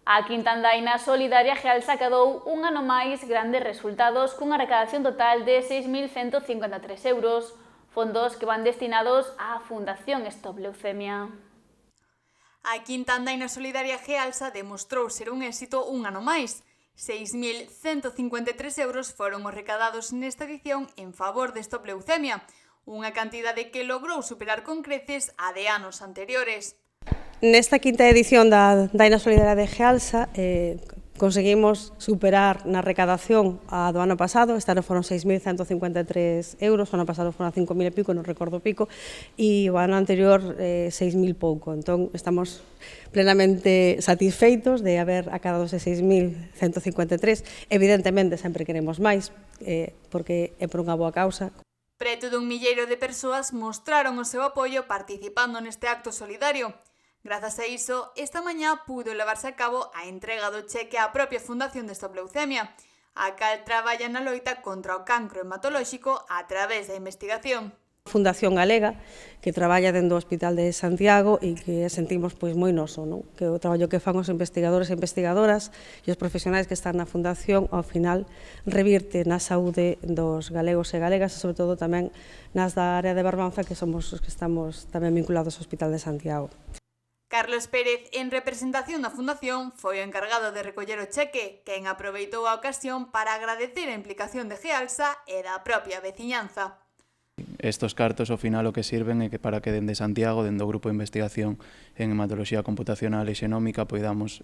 A Quinta Andaina Solidaria Gealsa acadou un ano máis grandes resultados cunha recadación total de 6.153 euros, fondos que van destinados á Fundación Stop Leucemia. A Quinta Andaina Solidaria Gealsa demostrou ser un éxito un ano máis. 6.153 euros foron os recadados nesta edición en favor de Stop Leucemia, unha cantidade que logrou superar con creces a de anos anteriores. Nesta quinta edición da Andaina Solidaria de Gealsa conseguimos superar na recadación a do ano pasado. Este ano foron 6.153 euros, o ano pasado foron 5.000 e pico, non recordo pico, e o ano anterior 6.000 pouco. Entón, estamos plenamente satisfeitos de haber acadado ese 6.153. Evidentemente, sempre queremos máis, porque é por unha boa causa. Preto dun milleiro de persoas mostraron o seu apoio participando neste acto solidario. Grazas a iso, esta mañá pudo levarse a cabo a entrega do cheque á propia Fundación de Stop Leucemia, a cal traballa na loita contra o cancro hematolóxico a través da investigación. Fundación Galega, que traballa dentro do Hospital de Santiago e que sentimos moi noso, non? Que o traballo que fan os investigadores e investigadoras e os profesionais que están na Fundación ao final revirte na saúde dos galegos e galegas e sobre todo tamén nas da área de Barbanza, que somos os que estamos tamén vinculados ao Hospital de Santiago. Carlos Pérez, en representación da Fundación, foi o encargado de recoller o cheque, quen aproveitou a ocasión para agradecer a implicación de Gealsa e da propia veciñanza. Estos cartos ao final o que sirven é que para que dende Santiago, dende o Grupo de Investigación en Hematoloxía Computacional e Xenómica, poidamos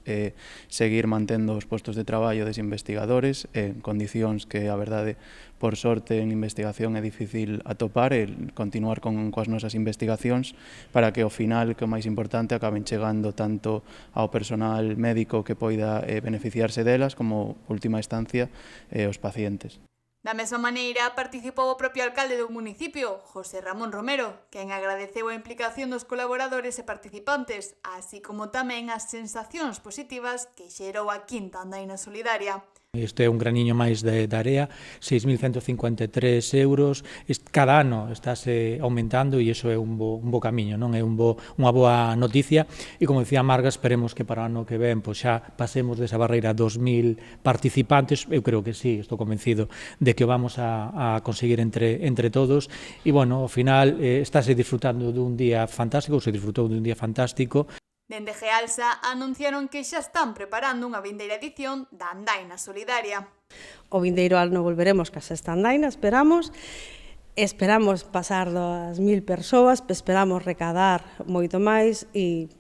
seguir mantendo os postos de traballo des investigadores en condicións que, a verdade, por sorte en investigación é difícil atopar e continuar coas nosas investigacións para que ao final, que é o máis importante, acaben chegando tanto ao personal médico que poida beneficiarse delas como, última instancia, os pacientes. Da mesma maneira, participou o propio alcalde do municipio, José Ramón Romero, quen agradeceu a implicación dos colaboradores e participantes, así como tamén as sensacións positivas que xerou a Quinta Andaina Solidaria. Este é un graniño máis da área, 6.153 euros, cada ano estáse aumentando e iso é un bo camiño, non é unha boa noticia e, como dicía Marga, esperemos que para o ano que ven xa pasemos desa barreira 2.000 participantes. Eu creo que sí, estou convencido de que o vamos a conseguir entre todos e, bueno, ao final estáse disfrutando dun día fantástico, se disfrutou dun día fantástico. Dende Gealsa anunciaron que xa están preparando unha vindeira edición da Andaina Solidaria. O vindeiro ano volveremos ca sexta Andaina, esperamos pasar das 1.000 persoas, esperamos recadar moito máis e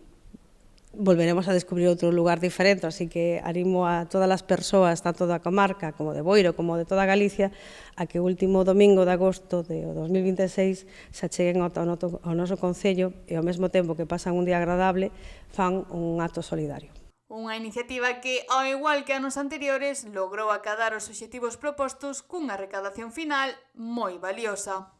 volveremos a descubrir outro lugar diferente, así que animo a todas as persoas, tanto da comarca como de Boiro, como de toda Galicia, a que o último domingo de agosto de 2026 se acheguen ao noso concello e ao mesmo tempo que pasan un día agradable, fan un acto solidario. Unha iniciativa que, ao igual que anos anteriores, logrou acadar os obxectivos propostos cunha recadación final moi valiosa.